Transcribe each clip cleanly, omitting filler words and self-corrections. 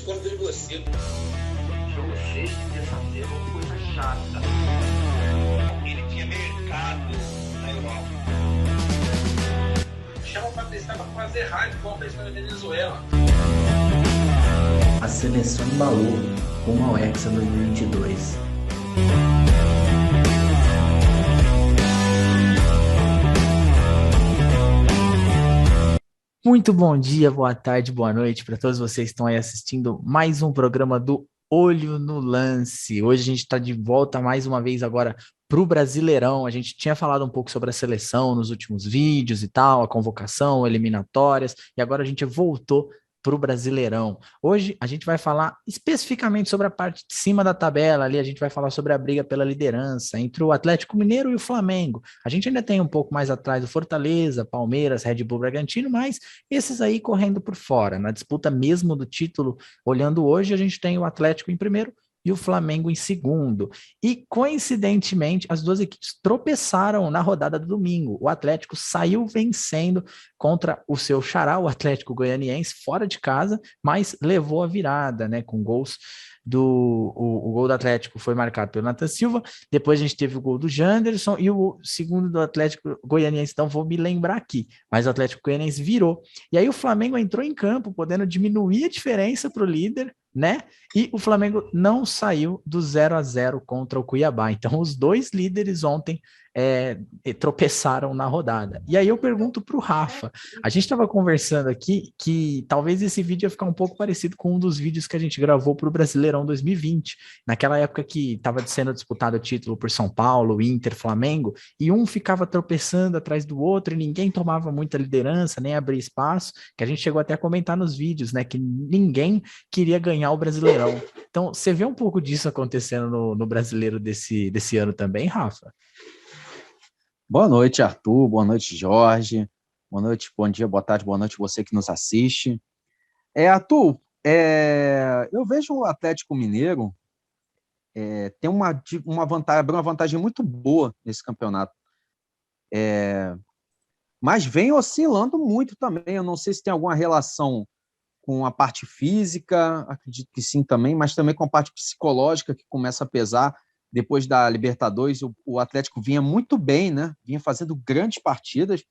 discordo de você. Jogo 6 de terça-feira, uma coisa chata. Ele tinha mercado na Europa. Chama pra testar pra fazer rádio, igual fez na Venezuela. A seleção embalou rumo ao Hexa 2022. Muito bom dia, boa tarde, boa noite para todos vocês que estão aí assistindo mais um programa do Olho no Lance. Hoje a gente está de volta mais uma vez agora para o Brasileirão. A gente tinha falado um pouco sobre a seleção nos últimos vídeos e tal, a convocação, eliminatórias, e agora a gente voltou para o Brasileirão. Hoje a gente vai falar especificamente sobre a parte de cima da tabela, ali a gente vai falar sobre a briga pela liderança entre o Atlético Mineiro e o Flamengo. A gente ainda tem um pouco mais atrás do Fortaleza, Palmeiras, Red Bull Bragantino, mas esses aí correndo por fora. Na disputa mesmo do título, olhando hoje, a gente tem o Atlético em primeiro e o Flamengo em segundo. E, coincidentemente, as duas equipes tropeçaram na rodada do domingo. O Atlético saiu vencendo contra o seu xará, o Atlético Goianiense, fora de casa, mas levou a virada, né, com gols o gol do Atlético foi marcado pelo Nathan Silva, depois a gente teve o gol do Janderson e o segundo do Atlético Goianiense, não vou me lembrar aqui, mas o Atlético Goianiense virou. E aí o Flamengo entrou em campo, podendo diminuir a diferença para o líder, né? E o Flamengo não saiu do 0-0 contra o Cuiabá. Então, os dois líderes ontem tropeçaram na rodada. E aí eu pergunto para o Rafa, a gente estava conversando aqui que talvez esse vídeo ia ficar um pouco parecido com um dos vídeos que a gente gravou para o Brasileirão 2020, naquela época que estava sendo disputado o título por São Paulo, Inter, Flamengo, e um ficava tropeçando atrás do outro e ninguém tomava muita liderança, nem abria espaço, que a gente chegou até a comentar nos vídeos, né, que ninguém queria ganhar o Brasileirão. Então, você vê um pouco disso acontecendo no Brasileiro desse ano também, Rafa? Boa noite, Arthur. Boa noite, Jorge. Boa noite, bom dia, boa tarde, boa noite você que nos assiste. Arthur, eu vejo o Atlético Mineiro tem uma vantagem muito boa nesse campeonato. Mas vem oscilando muito também. Eu não sei se tem alguma relação com a parte física, acredito que sim também, mas também com a parte psicológica que começa a pesar. Depois da Libertadores, o Atlético vinha muito bem, né? Vinha fazendo grandes partidas,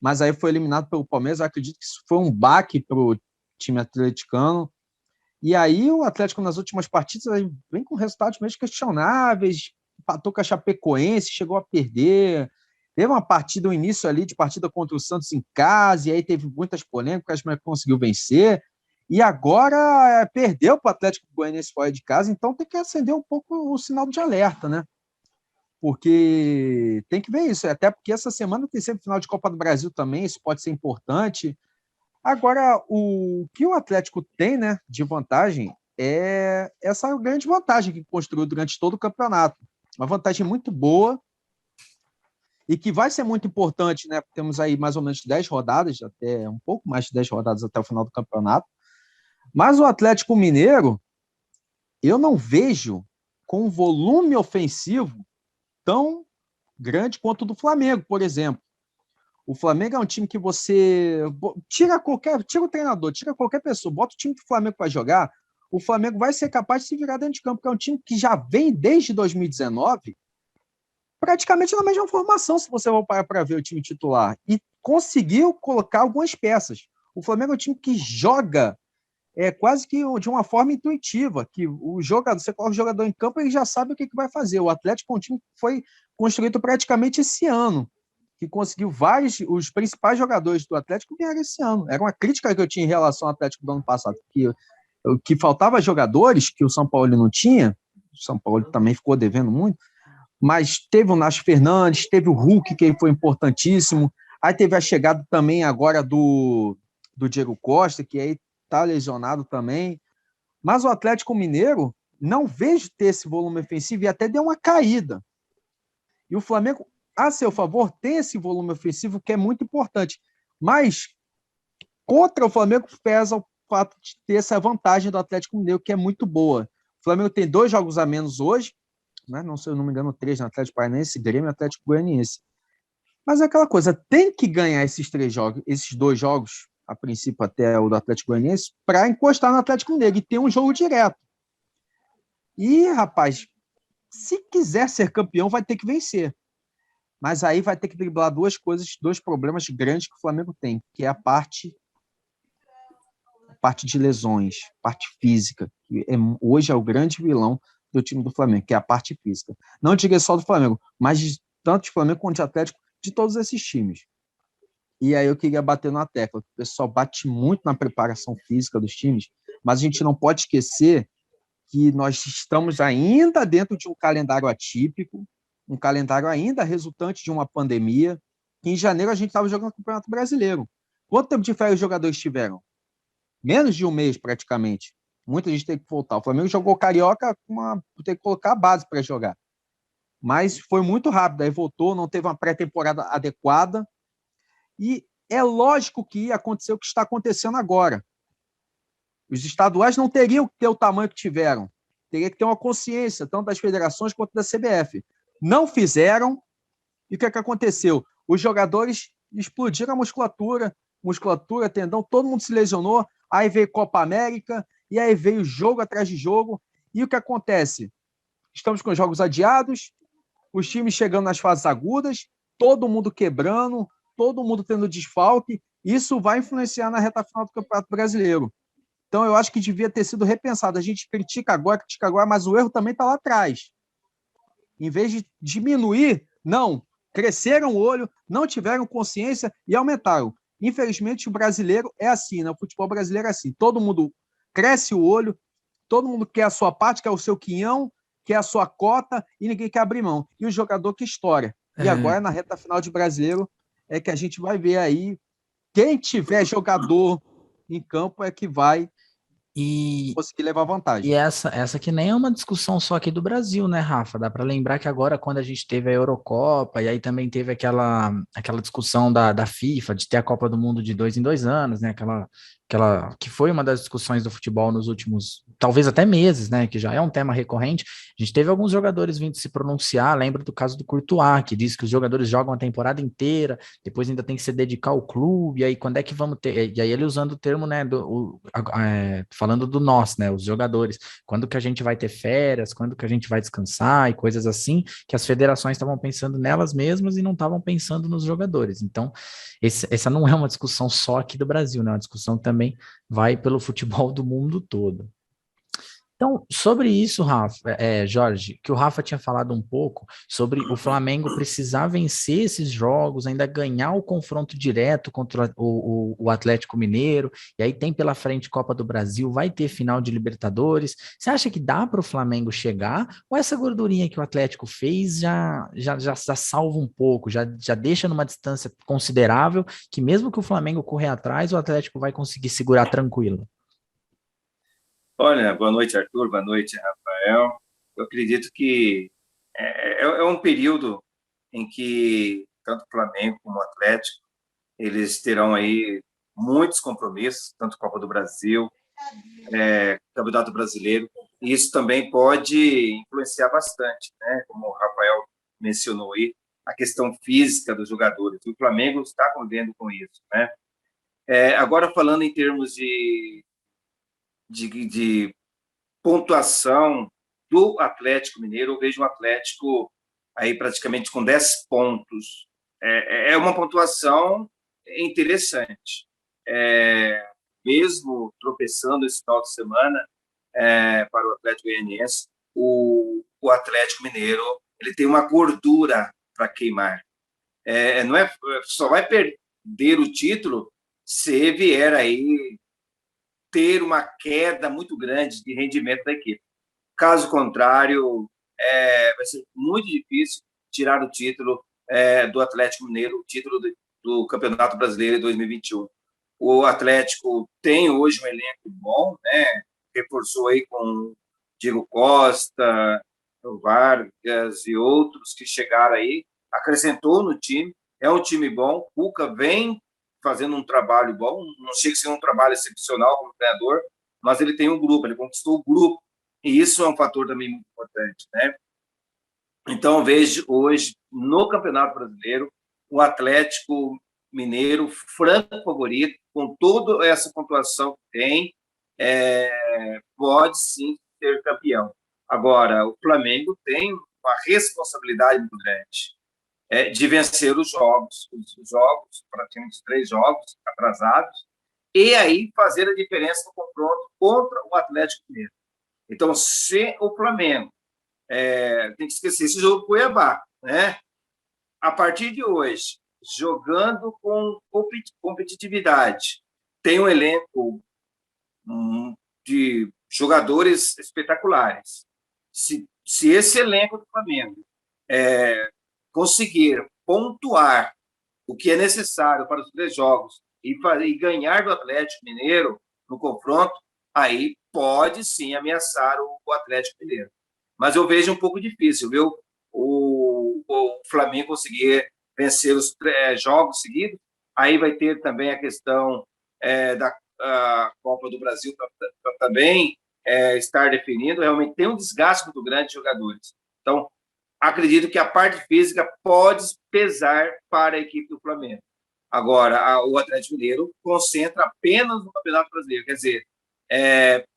mas aí foi eliminado pelo Palmeiras. Eu acredito que isso foi um baque para o time atleticano. E aí o Atlético, nas últimas partidas, vem com resultados meio questionáveis, empatou com a Chapecoense, chegou a perder. Teve uma partida, um início ali de partida contra o Santos em casa, e aí teve muitas polêmicas, mas conseguiu vencer. E agora perdeu para o Atlético Goianiense fora de casa, então tem que acender um pouco o sinal de alerta, né? Porque tem que ver isso, até porque essa semana tem sempre final de Copa do Brasil também, isso pode ser importante. Agora, o que o Atlético tem, né, de vantagem é essa grande vantagem que construiu durante todo o campeonato. Uma vantagem muito boa e que vai ser muito importante, né? Temos aí mais ou menos 10 rodadas, até um pouco mais de 10 rodadas até o final do campeonato. Mas o Atlético Mineiro, eu não vejo com um volume ofensivo tão grande quanto o do Flamengo, por exemplo. O Flamengo é um time que você tira o treinador, tira qualquer pessoa, bota o time que o Flamengo vai jogar, o Flamengo vai ser capaz de se virar dentro de campo, porque é um time que já vem desde 2019 praticamente na mesma formação, se você for parar para ver o time titular, e conseguiu colocar algumas peças. O Flamengo é um time que joga quase que de uma forma intuitiva, que você coloca o jogador em campo e ele já sabe o que vai fazer. O Atlético é um time que foi construído praticamente esse ano, que conseguiu os principais jogadores do Atlético vieram esse ano. Era uma crítica que eu tinha em relação ao Atlético do ano passado, que faltava jogadores que o São Paulo não tinha, o São Paulo também ficou devendo muito, mas teve o Nacho Fernandes, teve o Hulk, que foi importantíssimo, aí teve a chegada também agora do Diego Costa, que aí está lesionado também, mas o Atlético Mineiro não vejo ter esse volume ofensivo e até deu uma caída. E o Flamengo, a seu favor, tem esse volume ofensivo que é muito importante, mas contra o Flamengo pesa o fato de ter essa vantagem do Atlético Mineiro, que é muito boa. O Flamengo tem 2 jogos a menos hoje, né? Não sei, eu não me engano, 3 no Atlético Paranaense, Grêmio e Atlético Goianiense. Mas é aquela coisa, tem que ganhar esses 2 jogos a princípio até o do Atlético Goianiense, para encostar no Atlético Mineiro e ter um jogo direto. E, rapaz, se quiser ser campeão, vai ter que vencer. Mas aí vai ter que driblar duas coisas, dois problemas grandes que o Flamengo tem, que é a parte de lesões, parte física, que hoje é o grande vilão do time do Flamengo, que é a parte física. Não diga só do Flamengo, mas de tanto de Flamengo quanto de Atlético, de todos esses times. E aí eu queria bater na tecla. O pessoal bate muito na preparação física dos times, mas a gente não pode esquecer que nós estamos ainda dentro de um calendário atípico, um calendário ainda resultante de uma pandemia, que em janeiro a gente estava jogando o Campeonato Brasileiro. Quanto tempo de férias os jogadores tiveram? Menos de um mês, praticamente. Muita gente tem que voltar. O Flamengo jogou Carioca, tem que colocar a base para jogar. Mas foi muito rápido. Aí voltou, não teve uma pré-temporada adequada. E é lógico que ia acontecer o que está acontecendo agora. Os estaduais não teriam que ter o tamanho que tiveram. Teria que ter uma consciência, tanto das federações quanto da CBF. Não fizeram. E o que aconteceu? Os jogadores explodiram a musculatura, tendão, todo mundo se lesionou. Aí veio Copa América, e aí veio jogo atrás de jogo. E o que acontece? Estamos com jogos adiados, os times chegando nas fases agudas, todo mundo quebrando, todo mundo tendo desfalque. Isso vai influenciar na reta final do Campeonato Brasileiro. Então, eu acho que devia ter sido repensado. A gente critica agora, mas o erro também está lá atrás. Em vez de diminuir, não. Cresceram o olho, não tiveram consciência e aumentaram. Infelizmente, o brasileiro é assim, né? O futebol brasileiro é assim. Todo mundo cresce o olho, todo mundo quer a sua parte, quer o seu quinhão, quer a sua cota e ninguém quer abrir mão. E o jogador que estoura. E agora, na reta final de brasileiro, é que a gente vai ver aí quem tiver jogador em campo é que vai conseguir levar vantagem. E essa que nem é uma discussão só aqui do Brasil, né, Rafa? Dá para lembrar que agora, quando a gente teve a Eurocopa, e aí também teve aquela discussão da FIFA de ter a Copa do Mundo de 2 em 2 anos, né? Aquela que foi uma das discussões do futebol nos últimos, talvez até meses, né? Que já é um tema recorrente. A gente teve alguns jogadores vindo se pronunciar, lembra do caso do Courtois, que diz que os jogadores jogam a temporada inteira, depois ainda tem que se dedicar ao clube, e aí quando é que vamos ter? E aí ele usando o termo, né? Falando do nós, né? Os jogadores. Quando que a gente vai ter férias? Quando que a gente vai descansar? E coisas assim, que as federações estavam pensando nelas mesmas e não estavam pensando nos jogadores. Então, essa não é uma discussão só aqui do Brasil, né? É uma discussão que também vai pelo futebol do mundo todo. Então, sobre isso, Rafa, Jorge, que o Rafa tinha falado um pouco sobre o Flamengo precisar vencer esses jogos, ainda ganhar o confronto direto contra o Atlético Mineiro, e aí tem pela frente Copa do Brasil, vai ter final de Libertadores. Você acha que dá para o Flamengo chegar? Ou essa gordurinha que o Atlético fez já salva um pouco, já deixa numa distância considerável, que mesmo que o Flamengo correr atrás, o Atlético vai conseguir segurar tranquilo? Olha, boa noite, Arthur, boa noite, Rafael. Eu acredito que é um período em que tanto o Flamengo como o Atlético, eles terão aí muitos compromissos, tanto Copa do Brasil, Campeonato Brasileiro, e isso também pode influenciar bastante, né? Como o Rafael mencionou aí, a questão física dos jogadores. O Flamengo está convivendo com isso, né? Agora, falando em termos de pontuação do Atlético Mineiro, eu vejo o Atlético aí praticamente com 10 pontos. É uma pontuação interessante. Mesmo tropeçando esse final de semana para o Atlético Goianiense, o Atlético Mineiro ele tem uma gordura para queimar. Não só vai perder o título se vier aí ter uma queda muito grande de rendimento da equipe. Caso contrário, vai ser muito difícil tirar o título do Atlético Mineiro, o título do Campeonato Brasileiro de 2021. O Atlético tem hoje um elenco bom, né? Reforçou aí com Diego Costa, o Vargas e outros que chegaram aí, acrescentou no time, é um time bom, o Cuca vem fazendo um trabalho bom, não chega a ser um trabalho excepcional como treinador, mas ele tem um grupo, ele conquistou o grupo, e isso é um fator também muito importante, né? Então, vejo hoje, no Campeonato Brasileiro, o Atlético Mineiro, franco favorito, com toda essa pontuação que tem, pode sim ser campeão. Agora, o Flamengo tem uma responsabilidade muito grande de vencer os jogos, praticamente 3 jogos atrasados, e aí fazer a diferença no confronto contra o Atlético Mineiro. Então, se o Flamengo tem que esquecer esse jogo com o Cuiabá, né? A partir de hoje, jogando com competitividade, tem um elenco de jogadores espetaculares. Se esse elenco do Flamengo conseguir pontuar o que é necessário para os 3 jogos e ganhar do Atlético Mineiro no confronto, aí pode sim ameaçar o Atlético Mineiro. Mas eu vejo um pouco difícil, viu? O Flamengo conseguir vencer os 3 jogos seguidos. Aí vai ter também a questão da Copa do Brasil para também estar definindo. Realmente tem um desgaste muito grande de jogadores. Então, acredito que a parte física pode pesar para a equipe do Flamengo. Agora, o Atlético Mineiro concentra apenas no Campeonato Brasileiro. Quer dizer,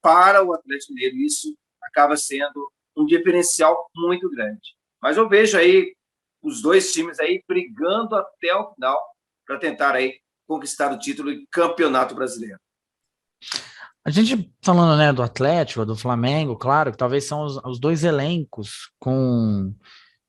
para o Atlético Mineiro, isso acaba sendo um diferencial muito grande. Mas eu vejo aí os 2 times aí brigando até o final para tentar aí conquistar o título de Campeonato Brasileiro. A gente falando, né, do Atlético, do Flamengo, claro, que talvez são os 2 elencos com,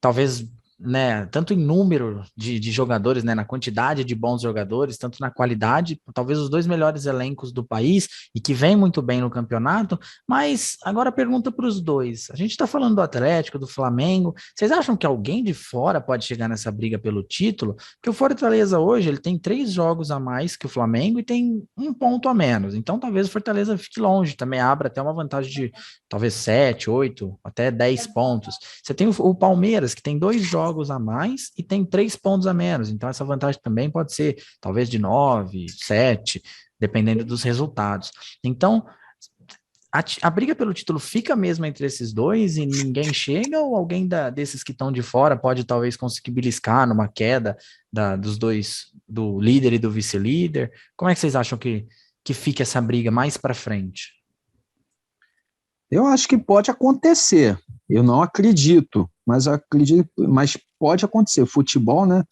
talvez, né, tanto em número de jogadores, né, na quantidade de bons jogadores, tanto na qualidade, talvez os 2 melhores elencos do país e que vem muito bem no campeonato. Mas agora pergunta para os 2, a gente está falando do Atlético, do Flamengo, vocês acham que alguém de fora pode chegar nessa briga pelo título? Porque o Fortaleza hoje, ele tem 3 jogos a mais que o Flamengo e tem 1 ponto a menos, então talvez o Fortaleza fique longe, também abra até uma vantagem de talvez 7, 8, até 10 pontos. Você tem o Palmeiras, que tem 2 jogos a mais e tem 3 pontos a menos. Então, essa vantagem também pode ser talvez de 9, 7, dependendo dos resultados. Então, a briga pelo título fica mesmo entre esses 2 e ninguém chega, ou alguém desses que estão de fora pode talvez conseguir beliscar numa queda dos 2, do líder e do vice-líder? Como é que vocês acham que fica essa briga mais para frente? Eu acho que pode acontecer. Eu não acredito, mas pode acontecer. Futebol, né?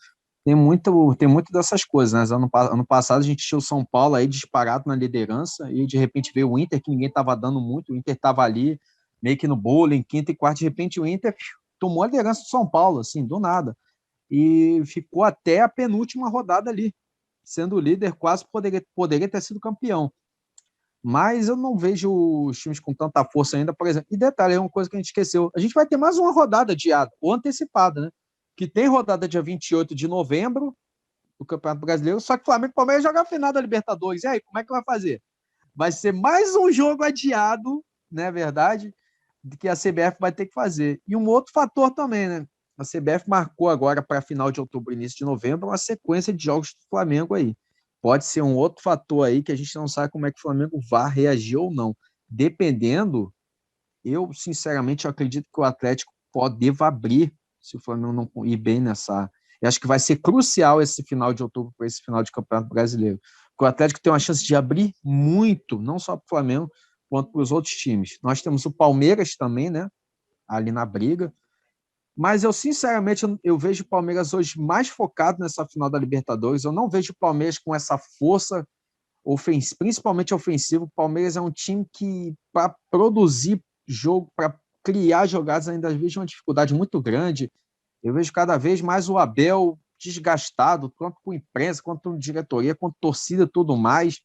Tem muito dessas coisas, né? Ano passado a gente tinha o São Paulo aí disparado na liderança e de repente veio o Inter, que ninguém estava dando muito, o Inter estava ali meio que no bolo, em quinta e quarta, de repente o Inter tomou a liderança do São Paulo, assim, do nada, e ficou até a penúltima rodada ali, sendo o líder, quase poderia ter sido campeão. Mas eu não vejo os times com tanta força ainda, por exemplo. E detalhe, é uma coisa que a gente esqueceu. A gente vai ter mais uma rodada adiada, ou antecipada, né? Que tem rodada dia 28 de novembro do Campeonato Brasileiro, só que o Flamengo e o Palmeiras jogam a final da Libertadores. E aí, como é que vai fazer? Vai ser mais um jogo adiado, né, verdade, que a CBF vai ter que fazer. E um outro fator também, né? A CBF marcou agora para final de outubro, início de novembro, uma sequência de jogos do Flamengo aí. Pode ser um outro fator aí que a gente não sabe como é que o Flamengo vai reagir ou não. Dependendo, eu sinceramente acredito que o Atlético deva abrir se o Flamengo não ir bem nessa. Eu acho que vai ser crucial esse final de outubro para esse final de Campeonato Brasileiro. Porque o Atlético tem uma chance de abrir muito, não só para o Flamengo, quanto para os outros times. Nós temos o Palmeiras também, né? Ali na briga. Mas eu, sinceramente, eu vejo o Palmeiras hoje mais focado nessa final da Libertadores. Eu não vejo o Palmeiras com essa força, principalmente ofensiva. O Palmeiras é um time que, para produzir jogo, para criar jogadas, ainda vejo uma dificuldade muito grande. Eu vejo cada vez mais o Abel desgastado, tanto com imprensa, quanto com diretoria, quanto torcida, tudo mais.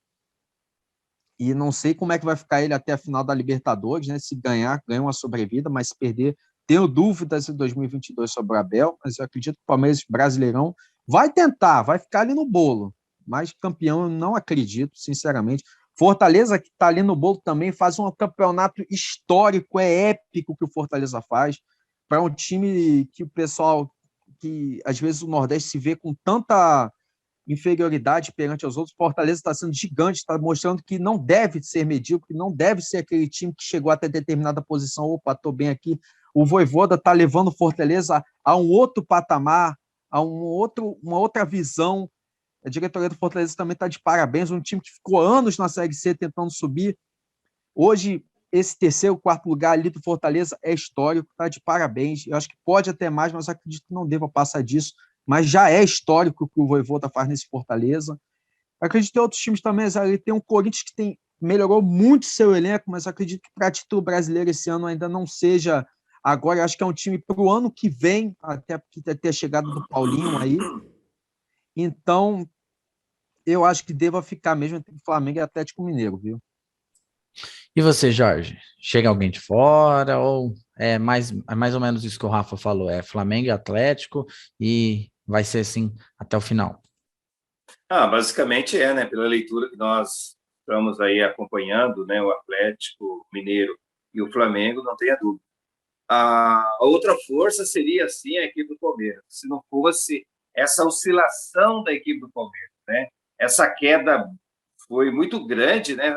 E não sei como é que vai ficar ele até a final da Libertadores, né? Se ganhar, ganha uma sobrevida, mas se perder... Tenho dúvidas em 2022 sobre o Abel, mas eu acredito que o Palmeiras Brasileirão vai tentar, vai ficar ali no bolo, mas campeão eu não acredito, sinceramente. Fortaleza, que está ali no bolo também, faz um campeonato histórico, é épico que o Fortaleza faz, para um time que o pessoal, que às vezes o Nordeste se vê com tanta inferioridade perante os outros. Fortaleza está sendo gigante, está mostrando que não deve ser medíocre, não deve ser aquele time que chegou até determinada posição, opa, estou bem aqui. O Vojvoda está levando Fortaleza a um outro patamar, a uma outra visão. A diretoria do Fortaleza também está de parabéns, um time que ficou anos na Série C tentando subir. Hoje, esse terceiro, quarto lugar ali do Fortaleza é histórico, está de parabéns. Eu acho que pode até mais, mas acredito que não deva passar disso. Mas já é histórico o que o Vojvoda faz nesse Fortaleza. Acredito que tem outros times também, ali tem um Corinthians que melhorou muito seu elenco, mas acredito que para título brasileiro esse ano ainda não seja. Agora, eu acho que é um time para o ano que vem, até porque tem a chegada do Paulinho aí. Então, eu acho que deva ficar mesmo entre Flamengo e Atlético Mineiro, viu? E você, Jorge? Chega alguém de fora ou é mais ou menos isso que o Rafa falou? É Flamengo e Atlético e vai ser assim até o final? Basicamente né? Pela leitura que nós estamos aí acompanhando, né? O Atlético Mineiro e o Flamengo, não tenha dúvida. A outra força seria, sim, a equipe do Palmeiras. Se não fosse essa oscilação da equipe do Palmeiras, né? Essa queda foi muito grande, né?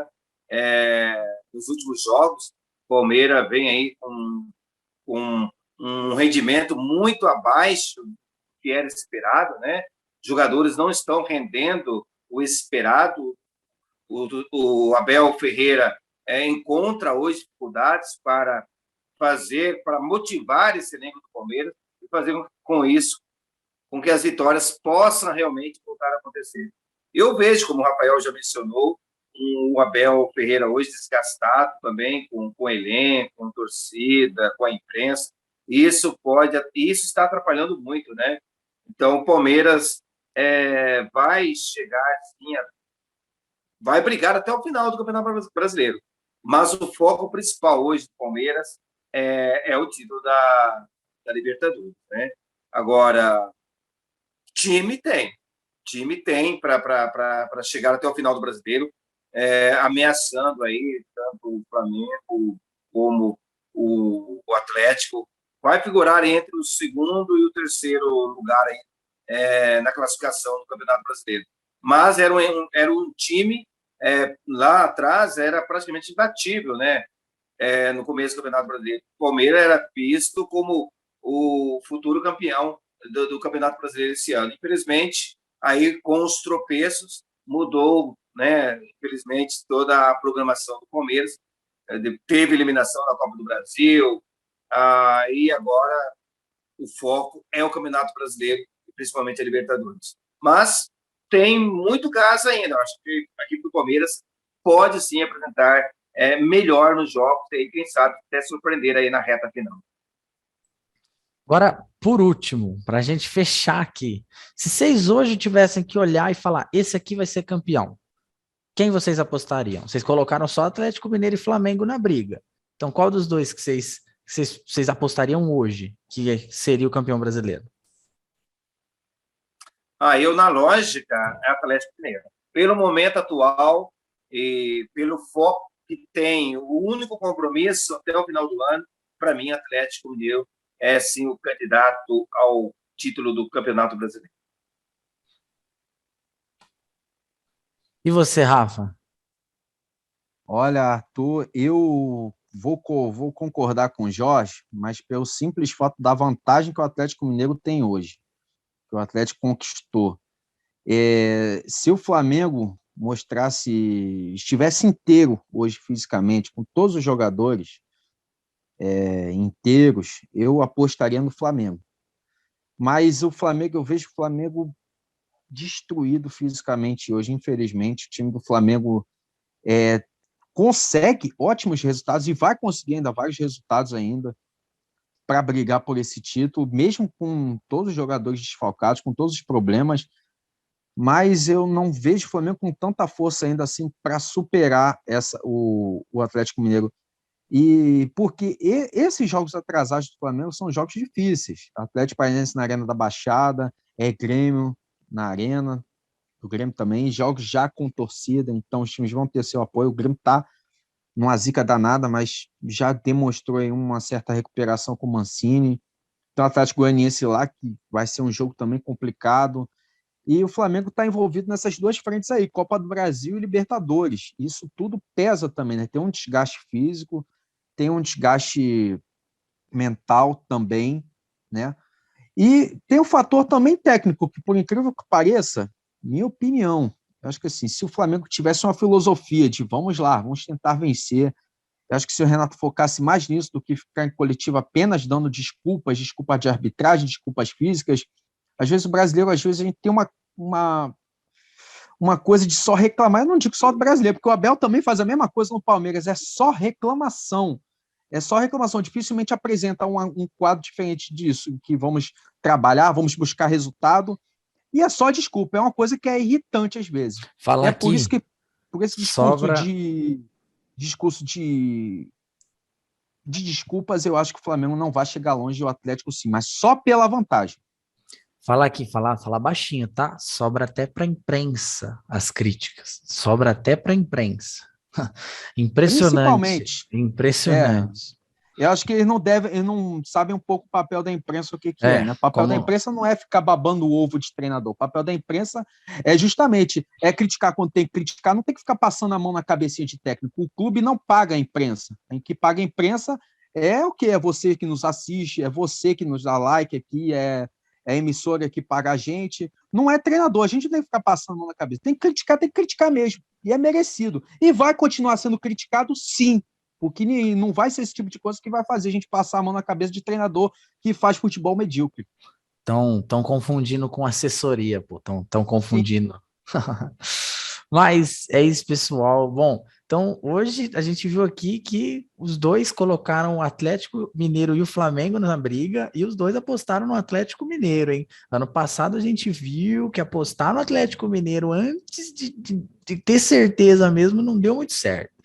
Nos últimos jogos, o Palmeiras vem aí com um rendimento muito abaixo do que era esperado, né? Jogadores não estão rendendo o esperado. O Abel Ferreira encontra hoje dificuldades para motivar esse elenco do Palmeiras e fazer com isso com que as vitórias possam realmente voltar a acontecer. Eu vejo, como o Rafael já mencionou, o Abel Ferreira hoje desgastado também com o elenco, com a torcida, com a imprensa. Isso está atrapalhando muito, né? Então, o Palmeiras vai chegar, sim, vai brigar até o final do Campeonato Brasileiro. Mas o foco principal hoje do Palmeiras é o título da Libertadores, né? Agora, time tem para chegar até o final do Brasileiro, ameaçando aí tanto o Flamengo como o Atlético. Vai figurar entre o segundo e o terceiro lugar aí, na classificação do Campeonato Brasileiro. Mas era um time, lá atrás, era praticamente imbatível, né? No começo do Campeonato Brasileiro. O Palmeiras era visto como o futuro campeão do Campeonato Brasileiro esse ano. Infelizmente, aí com os tropeços, mudou, né? Infelizmente, toda a programação do Palmeiras. Teve eliminação na Copa do Brasil, e agora o foco é o Campeonato Brasileiro, principalmente a Libertadores. Mas tem muito gás ainda. Eu acho que a equipe do Palmeiras pode sim apresentar melhor nos jogos e quem sabe até surpreender aí na reta final. Agora, por último, para a gente fechar aqui, se vocês hoje tivessem que olhar e falar, esse aqui vai ser campeão, quem vocês apostariam? Vocês colocaram só Atlético Mineiro e Flamengo na briga. Então, qual dos dois que vocês apostariam hoje que seria o campeão brasileiro? Eu, na lógica, é Atlético Mineiro. Pelo momento atual e pelo foco que tem, o único compromisso até o final do ano, para mim, Atlético Mineiro é, sim, o candidato ao título do Campeonato Brasileiro. E você, Rafa? Olha, Arthur, eu vou concordar com o Jorge, mas pelo simples fato da vantagem que o Atlético Mineiro tem hoje, que o Atlético conquistou. Se o Flamengo estivesse inteiro hoje fisicamente, com todos os jogadores inteiros, eu apostaria no Flamengo. Mas o Flamengo, eu vejo o Flamengo destruído fisicamente hoje, infelizmente. O time do Flamengo consegue ótimos resultados e vai conseguir ainda vários resultados ainda para brigar por esse título, mesmo com todos os jogadores desfalcados, com todos os problemas, mas eu não vejo o Flamengo com tanta força ainda assim para superar o Atlético Mineiro. E porque esses jogos atrasados do Flamengo são jogos difíceis. Atlético Paranaense na Arena da Baixada, Grêmio na Arena, o Grêmio também, jogos já com torcida, então os times vão ter seu apoio. O Grêmio está numa zica danada, mas já demonstrou aí uma certa recuperação com o Mancini. Então o Atlético Goianiense lá, que vai ser um jogo também complicado. E o Flamengo está envolvido nessas duas frentes aí, Copa do Brasil e Libertadores. Isso tudo pesa também, né? Tem um desgaste físico, tem um desgaste mental também, né? E tem o fator também técnico, que por incrível que pareça, minha opinião, eu acho que assim, se o Flamengo tivesse uma filosofia de vamos lá, vamos tentar vencer, eu acho que se o Renato focasse mais nisso do que ficar em coletivo apenas dando desculpas de arbitragem, desculpas físicas, às vezes o brasileiro, às vezes a gente tem uma coisa de só reclamar, eu não digo só do brasileiro, porque o Abel também faz a mesma coisa no Palmeiras, é só reclamação, dificilmente apresenta um quadro diferente disso, que vamos trabalhar, vamos buscar resultado, e é só desculpa, é uma coisa que é irritante às vezes. Falar É por aqui, isso que, por esse discurso de desculpas, eu acho que o Flamengo não vai chegar longe, o Atlético sim, mas só pela vantagem. falar baixinho, tá? Sobra até para a imprensa as críticas. Sobra até para a imprensa. Impressionante. Impressionante. Eu acho que eles não sabem um pouco o papel da imprensa, o que é, né? O papel da imprensa não é ficar babando o ovo de treinador. O papel da imprensa é justamente criticar quando tem que criticar, não tem que ficar passando a mão na cabecinha de técnico. O clube não paga a imprensa. Quem que paga a imprensa é o quê? É você que nos assiste, é você que nos dá like aqui, é a emissora que paga a gente. Não é treinador, a gente não tem que ficar passando a mão na cabeça. Tem que criticar mesmo. E é merecido. E vai continuar sendo criticado, sim. Porque não vai ser esse tipo de coisa que vai fazer a gente passar a mão na cabeça de treinador que faz futebol medíocre. Estão confundindo com assessoria, pô. Estão confundindo. Mas é isso, pessoal. Bom, então hoje a gente viu aqui que os dois colocaram o Atlético Mineiro e o Flamengo na briga e os dois apostaram no Atlético Mineiro, hein? Ano passado a gente viu que apostar no Atlético Mineiro antes de ter certeza mesmo não deu muito certo.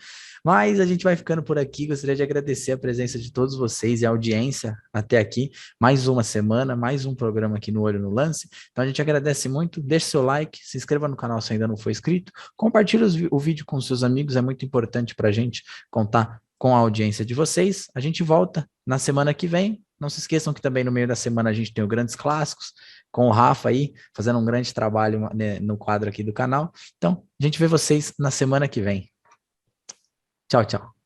Mas a gente vai ficando por aqui. Gostaria de agradecer a presença de todos vocês e a audiência até aqui. Mais uma semana, mais um programa aqui no Olho no Lance. Então a gente agradece muito. Deixe seu like, se inscreva no canal se ainda não for inscrito. Compartilhe o vídeo com seus amigos. É muito importante para a gente contar com a audiência de vocês. A gente volta na semana que vem. Não se esqueçam que também no meio da semana a gente tem o Grandes Clássicos, com o Rafa aí, fazendo um grande trabalho, né, no quadro aqui do canal. Então, a gente vê vocês na semana que vem. Tchau, tchau.